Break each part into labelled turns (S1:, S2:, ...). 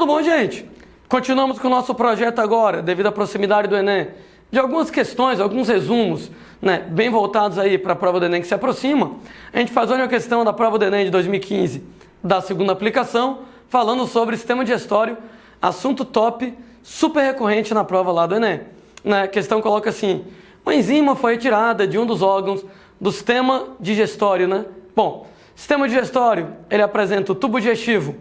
S1: Tudo bom, gente? Continuamos com o nosso projeto agora, devido à proximidade do Enem, de algumas questões, alguns resumos, bem voltados aí para a prova do Enem que se aproxima. A gente faz hoje uma questão da prova do Enem de 2015, da segunda aplicação, falando sobre sistema digestório, assunto top, super recorrente na prova lá do Enem. A questão coloca assim: uma enzima foi retirada de um dos órgãos do sistema digestório, Bom, sistema digestório, ele apresenta o tubo digestivo,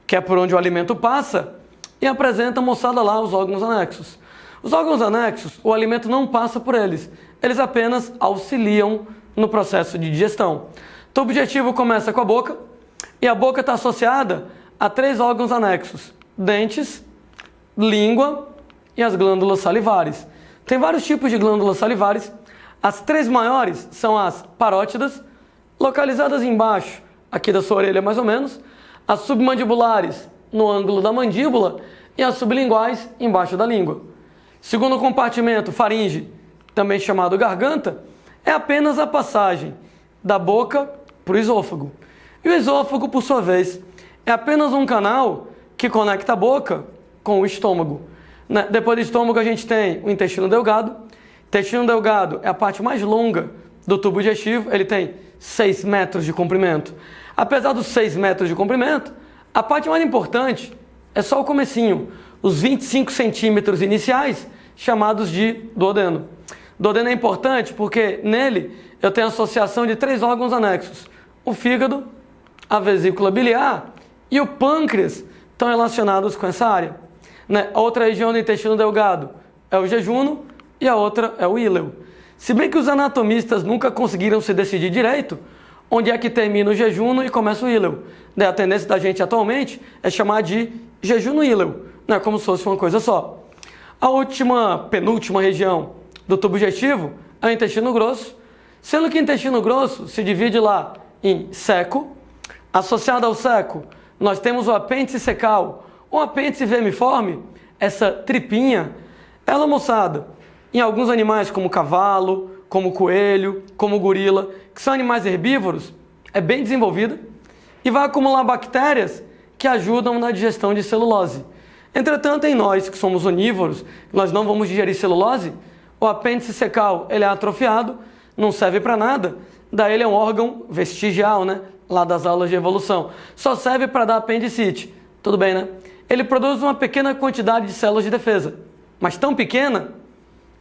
S1: que é por onde o alimento passa, e apresenta, moçada, lá os órgãos anexos. Os órgãos anexos, o alimento não passa por eles, eles apenas auxiliam no processo de digestão. O tubo digestivo começa com a boca, e a boca está associada a 3 órgãos anexos: dentes, língua e as glândulas salivares. Tem vários tipos de glândulas salivares. As 3 maiores são as parótidas, localizadas embaixo, aqui da sua orelha mais ou menos, as submandibulares, no ângulo da mandíbula, e as sublinguais, embaixo da língua. Segundo compartimento, faringe, também chamado garganta, é apenas a passagem da boca para o esôfago. E o esôfago, por sua vez, é apenas um canal que conecta a boca com o estômago. Depois do estômago a gente tem o intestino delgado. O intestino delgado é a parte mais longa do tubo digestivo, ele tem 6 metros de comprimento. Apesar dos 6 metros de comprimento, a parte mais importante é só o comecinho, os 25 centímetros iniciais, chamados de duodeno. Duodeno é importante porque nele eu tenho a associação de 3 órgãos anexos: o fígado, a vesícula biliar e o pâncreas estão relacionados com essa área. A outra região do intestino delgado é o jejuno e a outra é o íleo. Se bem que os anatomistas nunca conseguiram se decidir direito onde é que termina o jejuno e começa o íleo. A tendência da gente atualmente é chamar de jejuno-íleo, como se fosse uma coisa só. A penúltima região do tubo digestivo é o intestino grosso, sendo que o intestino grosso se divide lá em seco. Associado ao seco, nós temos o apêndice secal, o apêndice vermiforme, essa tripinha. Ela, moçada, em alguns animais como cavalo, como coelho, como gorila, que são animais herbívoros, é bem desenvolvida e vai acumular bactérias que ajudam na digestão de celulose. Entretanto, em nós que somos onívoros, nós não vamos digerir celulose, o apêndice secal ele é atrofiado, não serve para nada, daí ele é um órgão vestigial, lá das aulas de evolução. Só serve para dar apendicite. Tudo bem, Ele produz uma pequena quantidade de células de defesa, mas tão pequena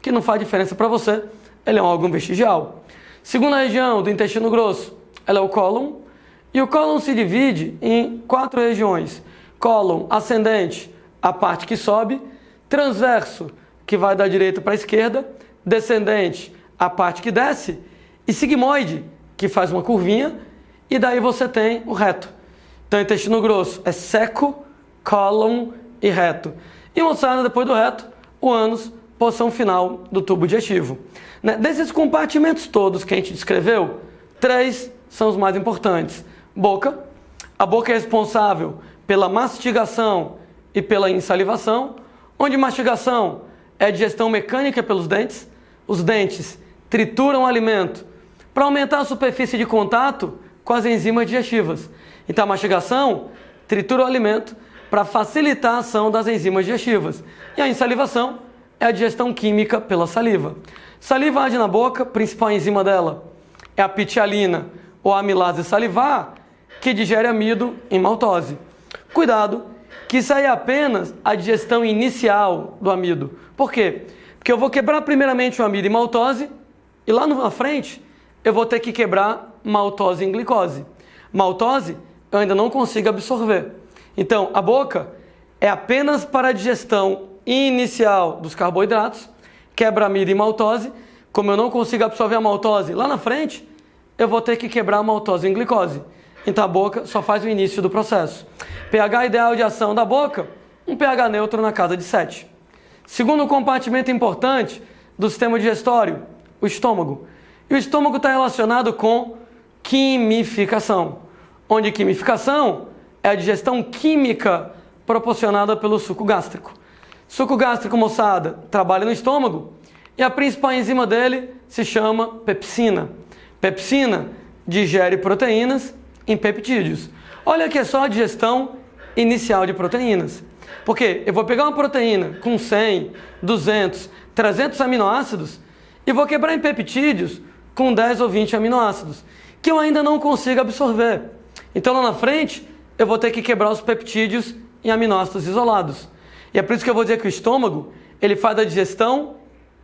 S1: que não faz diferença para você. Ele é um órgão vestigial. Segunda região do intestino grosso, ela é o cólon, e o cólon se divide em 4 regiões: cólon ascendente, a parte que sobe; transverso, que vai da direita para a esquerda; descendente, a parte que desce; e sigmoide, que faz uma curvinha, e daí você tem o reto. Então, o intestino grosso é seco, cólon e reto. E, moçada, depois do reto, o ânus, porção final do tubo digestivo. Desses compartimentos todos que a gente descreveu, 3 são os mais importantes. Boca. A boca é responsável pela mastigação e pela insalivação, onde mastigação é a digestão mecânica pelos dentes. Os dentes trituram o alimento para aumentar a superfície de contato com as enzimas digestivas. Então, a mastigação tritura o alimento para facilitar a ação das enzimas digestivas. E a insalivação é a digestão química pela saliva. Saliva age na boca, principal enzima dela é a pitialina ou a amilase salivar, que digere amido em maltose. Cuidado, que isso aí é apenas a digestão inicial do amido. Por quê? Porque eu vou quebrar primeiramente o amido em maltose e lá na frente eu vou ter que quebrar maltose em glicose. Maltose eu ainda não consigo absorver. Então, a boca é apenas para a digestão inicial dos carboidratos, quebra amido e maltose. Como eu não consigo absorver a maltose lá na frente, eu vou ter que quebrar a maltose em glicose. Então, a boca só faz o início do processo. pH ideal de ação da boca, um pH neutro na casa de 7. Segundo compartimento importante do sistema digestório, o estômago. E o estômago está relacionado com quimificação, onde quimificação é a digestão química proporcionada pelo suco gástrico. Suco gástrico, moçada, trabalha no estômago e a principal enzima dele se chama pepsina. Pepsina digere proteínas em peptídeos. Olha que é só a digestão inicial de proteínas. Porque eu vou pegar uma proteína com 100, 200, 300 aminoácidos e vou quebrar em peptídeos com 10 ou 20 aminoácidos, que eu ainda não consigo absorver. Então lá na frente, eu vou ter que quebrar os peptídeos em aminoácidos isolados. E é por isso que eu vou dizer que o estômago, ele faz a digestão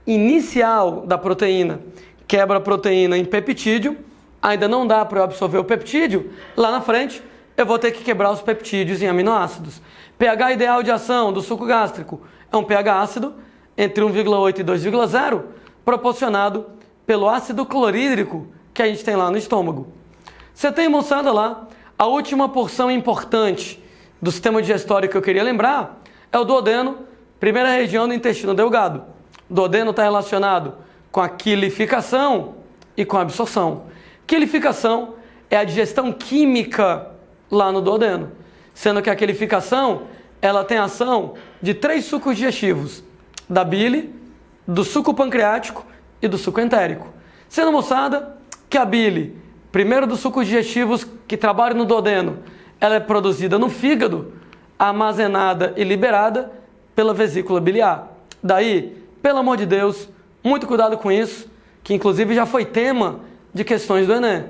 S1: inicial da proteína. Quebra a proteína em peptídeo, ainda não dá para eu absorver o peptídeo, lá na frente eu vou ter que quebrar os peptídeos em aminoácidos. pH ideal de ação do suco gástrico é um pH ácido entre 1,8 e 2,0, proporcionado pelo ácido clorídrico que a gente tem lá no estômago. Você tem, moçada, lá, a última porção importante do sistema digestório que eu queria lembrar é o duodeno, primeira região do intestino delgado. O duodeno está relacionado com a quilificação e com a absorção. Quilificação é a digestão química lá no duodeno, sendo que a quilificação ela tem ação de 3 sucos digestivos, da bile, do suco pancreático e do suco entérico. Sendo, moçada, que a bile, primeiro dos sucos digestivos que trabalham no duodeno, ela é produzida no fígado, armazenada e liberada pela vesícula biliar. Daí, pelo amor de Deus, muito cuidado com isso, que inclusive já foi tema de questões do Enem.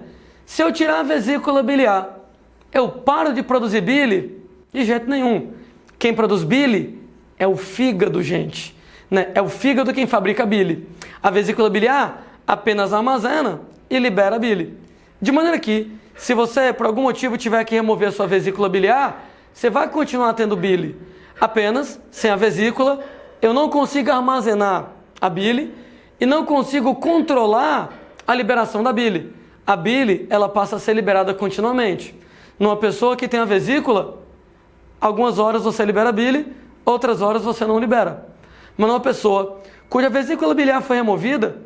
S1: Se eu tirar a vesícula biliar, eu paro de produzir bile? De jeito nenhum. Quem produz bile é o fígado, gente. Né? É o fígado quem fabrica bile. A vesícula biliar apenas armazena e libera a bile. De maneira que, se você por algum motivo tiver que remover a sua vesícula biliar, você vai continuar tendo bile. Apenas, sem a vesícula, eu não consigo armazenar a bile e não consigo controlar a liberação da bile. A bile, ela passa a ser liberada continuamente. Numa pessoa que tem a vesícula, algumas horas você libera a bile, outras horas você não libera. Mas numa pessoa cuja vesícula biliar foi removida,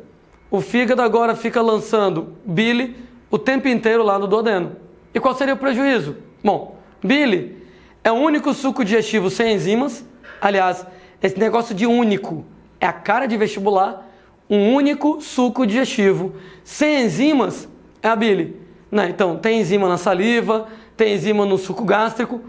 S1: o fígado agora fica lançando bile o tempo inteiro lá no duodeno. E qual seria o prejuízo? Bom, bile é o único suco digestivo sem enzimas. Aliás, esse negócio de único é a cara de vestibular. Um único suco digestivo sem enzimas é a bile. Né? Então, tem enzima na saliva, tem enzima no suco gástrico,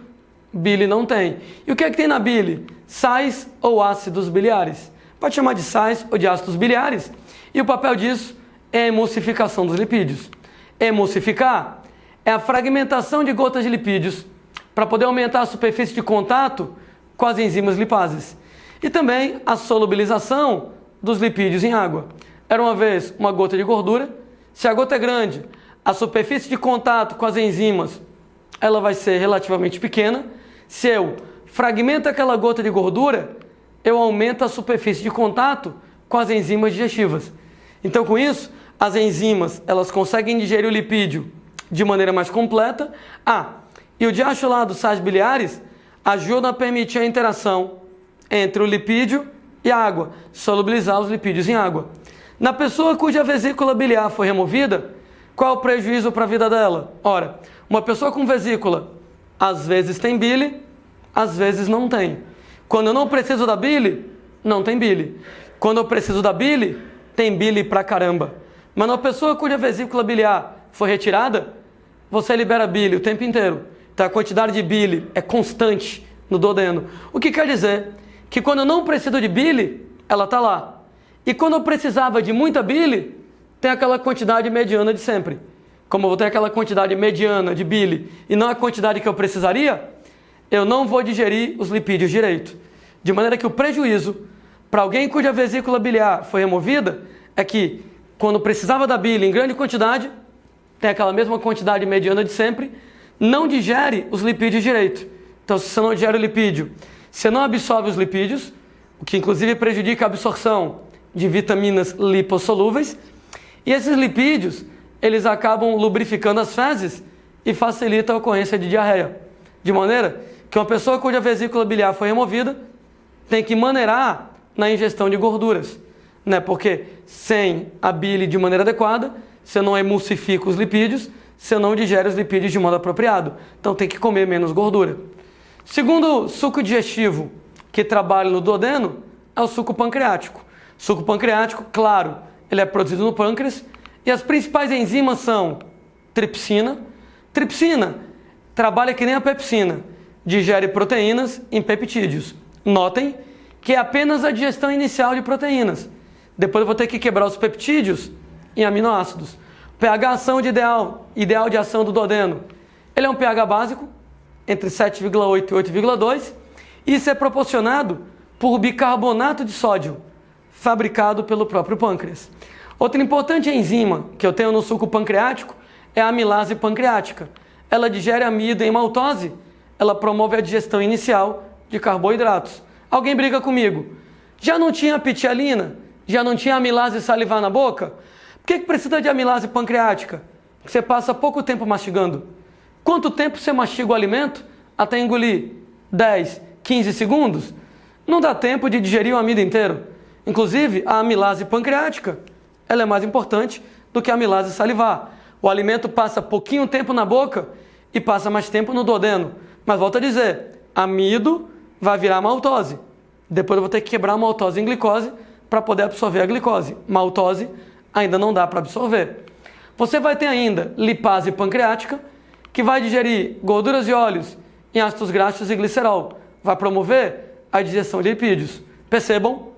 S1: bile não tem. E o que é que tem na bile? Sais ou ácidos biliares. Pode chamar de sais ou de ácidos biliares. E o papel disso é a emulsificação dos lipídios. Emulsificar é a fragmentação de gotas de lipídios para poder aumentar a superfície de contato com as enzimas lipases. E também a solubilização dos lipídios em água. Era uma vez uma gota de gordura. Se a gota é grande, a superfície de contato com as enzimas ela vai ser relativamente pequena. Se eu fragmento aquela gota de gordura, eu aumento a superfície de contato com as enzimas digestivas. Então, com isso, as enzimas elas conseguem digerir o lipídio de maneira mais completa. E o diacho lá dos sais biliares ajuda a permitir a interação entre o lipídio e a água, solubilizar os lipídios em água. Na pessoa cuja vesícula biliar foi removida, qual é o prejuízo para a vida dela? Ora, uma pessoa com vesícula, às vezes tem bile, às vezes não tem. Quando eu não preciso da bile, não tem bile. Quando eu preciso da bile, tem bile pra caramba. Mas uma pessoa cuja vesícula biliar foi retirada, você libera bile o tempo inteiro. Então a quantidade de bile é constante no duodeno. O que quer dizer que quando eu não preciso de bile, ela está lá. E quando eu precisava de muita bile, tem aquela quantidade mediana de sempre. Como eu vou ter aquela quantidade mediana de bile e não a quantidade que eu precisaria, eu não vou digerir os lipídios direito. De maneira que o prejuízo para alguém cuja vesícula biliar foi removida é que quando precisava da bile em grande quantidade, tem aquela mesma quantidade mediana de sempre, não digere os lipídios direito. Então, se você não digere o lipídio, você não absorve os lipídios, o que inclusive prejudica a absorção de vitaminas lipossolúveis, e esses lipídios, eles acabam lubrificando as fezes e facilitam a ocorrência de diarreia. De maneira que uma pessoa cuja vesícula biliar foi removida tem que maneirar na ingestão de gorduras, né? Porque sem a bile de maneira adequada, você não emulsifica os lipídios, você não digere os lipídios de modo apropriado. Então tem que comer menos gordura. Segundo suco digestivo que trabalha no duodeno é o suco pancreático. Suco pancreático, claro, ele é produzido no pâncreas e as principais enzimas são tripsina. Tripsina trabalha que nem a pepsina, digere proteínas em peptídeos. Notem que é apenas a digestão inicial de proteínas. Depois eu vou ter que quebrar os peptídeos em aminoácidos. pH ação ideal de ação do duodeno. Ele é um pH básico, entre 7,8 e 8,2. Isso é proporcionado por bicarbonato de sódio, fabricado pelo próprio pâncreas. Outra importante enzima que eu tenho no suco pancreático é a amilase pancreática. Ela digere amido em maltose, ela promove a digestão inicial de carboidratos. Alguém briga comigo? Já não tinha pitialina? Já não tinha amilase salivar na boca? Por que precisa de amilase pancreática? Porque você passa pouco tempo mastigando. Quanto tempo você mastiga o alimento até engolir? 10, 15 segundos? Não dá tempo de digerir o amido inteiro. Inclusive, a amilase pancreática, ela é mais importante do que a amilase salivar. O alimento passa pouquinho tempo na boca e passa mais tempo no duodeno. Mas volto a dizer, amido vai virar maltose. Depois eu vou ter que quebrar a maltose em glicose para poder absorver a glicose. Maltose ainda não dá para absorver. Você vai ter ainda lipase pancreática, que vai digerir gorduras e óleos em ácidos graxos e glicerol. Vai promover a digestão de lipídios. Percebam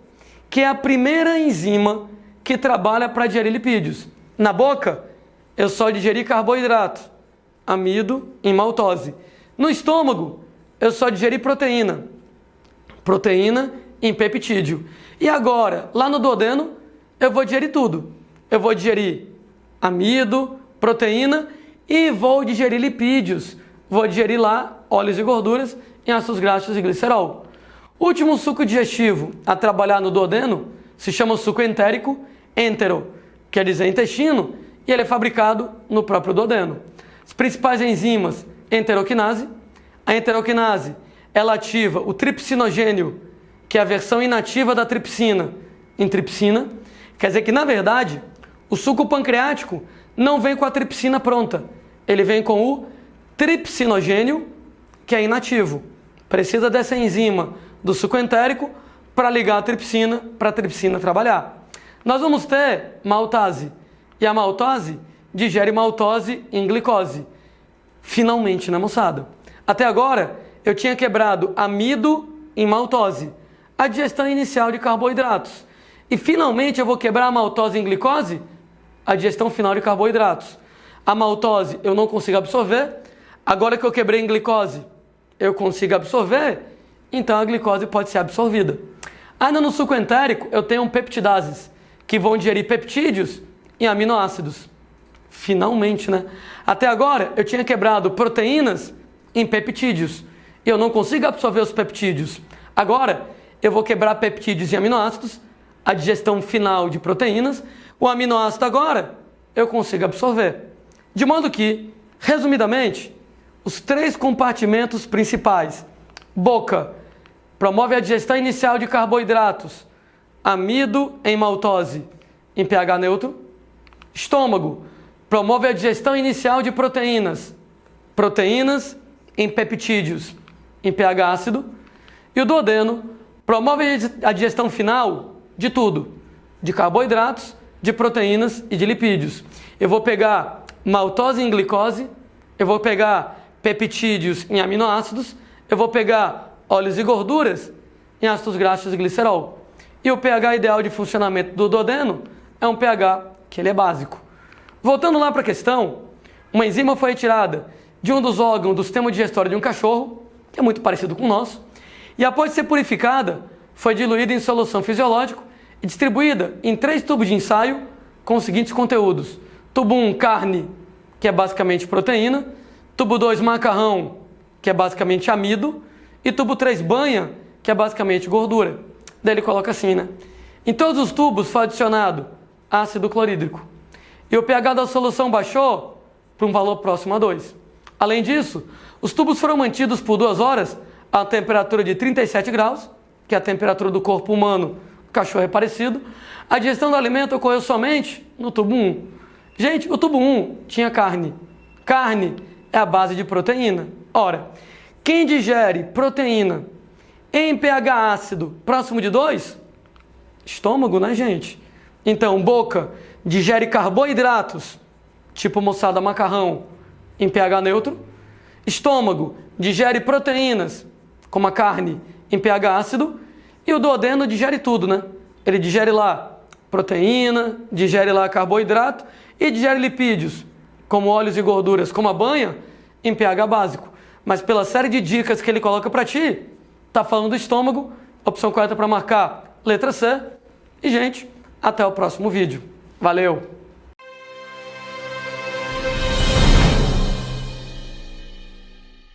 S1: que é a primeira enzima que trabalha para digerir lipídios. Na boca, eu só digeri carboidrato, amido em maltose. No estômago, eu só digeri proteína, proteína em peptídeo. E agora, lá no duodeno, eu vou digerir tudo. Eu vou digerir amido, proteína e vou digerir lipídios. Vou digerir lá óleos e gorduras em ácidos graxos e glicerol. O último suco digestivo a trabalhar no duodeno se chama suco entérico, entero, quer dizer intestino, e ele é fabricado no próprio duodeno. As principais enzimas, enteroquinase. A enteroquinase, ela ativa o tripsinogênio, que é a versão inativa da tripsina, em tripsina. Quer dizer que, na verdade, o suco pancreático não vem com a tripsina pronta. Ele vem com o tripsinogênio, que é inativo. Precisa dessa enzima do suco entérico para ligar a tripsina, para a tripsina trabalhar. Nós vamos ter maltase. E a maltose digere maltose em glicose. Finalmente, né, moçada? Até agora, eu tinha quebrado amido em maltose, a digestão inicial de carboidratos. E finalmente eu vou quebrar a maltose em glicose, a digestão final de carboidratos. A maltose eu não consigo absorver, agora que eu quebrei em glicose, eu consigo absorver, então a glicose pode ser absorvida. Ainda no suco entérico, eu tenho peptidases, que vão digerir peptídeos em aminoácidos. Finalmente, né? Até agora, eu tinha quebrado proteínas em peptídeos. E eu não consigo absorver os peptídeos. Agora, eu vou quebrar peptídeos em aminoácidos, a digestão final de proteínas. O aminoácido agora, eu consigo absorver. De modo que, resumidamente, os 3 compartimentos principais. Boca, promove a digestão inicial de carboidratos. Amido em maltose, em pH neutro. Estômago, promove a digestão inicial de proteínas. Proteínas em peptídeos, em pH ácido. E o duodeno promove a digestão final de tudo. De carboidratos, de proteínas e de lipídios. Eu vou pegar maltose em glicose, eu vou pegar peptídeos em aminoácidos, eu vou pegar óleos e gorduras em ácidos graxos e glicerol. E o pH ideal de funcionamento do duodeno é um pH que ele é básico. Voltando lá para a questão, uma enzima foi retirada de um dos órgãos do sistema digestório de um cachorro, que é muito parecido com o nosso, e após ser purificada, foi diluída em solução fisiológica e distribuída em 3 tubos de ensaio com os seguintes conteúdos. Tubo 1, carne, que é basicamente proteína. Tubo 2, macarrão, que é basicamente amido. E tubo 3, banha, que é basicamente gordura. Daí ele coloca assim, né? Em todos os tubos foi adicionado ácido clorídrico. E o pH da solução baixou para um valor próximo a 2. Além disso, os tubos foram mantidos por 2 horas a temperatura de 37 graus, que é a temperatura do corpo humano, o cachorro é parecido. A digestão do alimento ocorreu somente no tubo 1. Gente, o tubo 1 tinha carne. Carne é a base de proteína. Ora, quem digere proteína em pH ácido próximo de 2? Estômago, né, gente? Então, boca digere carboidratos, tipo moçada macarrão, em pH neutro. Estômago digere proteínas, como a carne, em pH ácido, e o duodeno digere tudo, né? Ele digere lá proteína, digere lá carboidrato e digere lipídios, como óleos e gorduras, como a banha, em pH básico. Mas pela série de dicas que ele coloca para ti, tá falando do estômago, opção correta para marcar, letra C. E, gente, até o próximo vídeo. Valeu!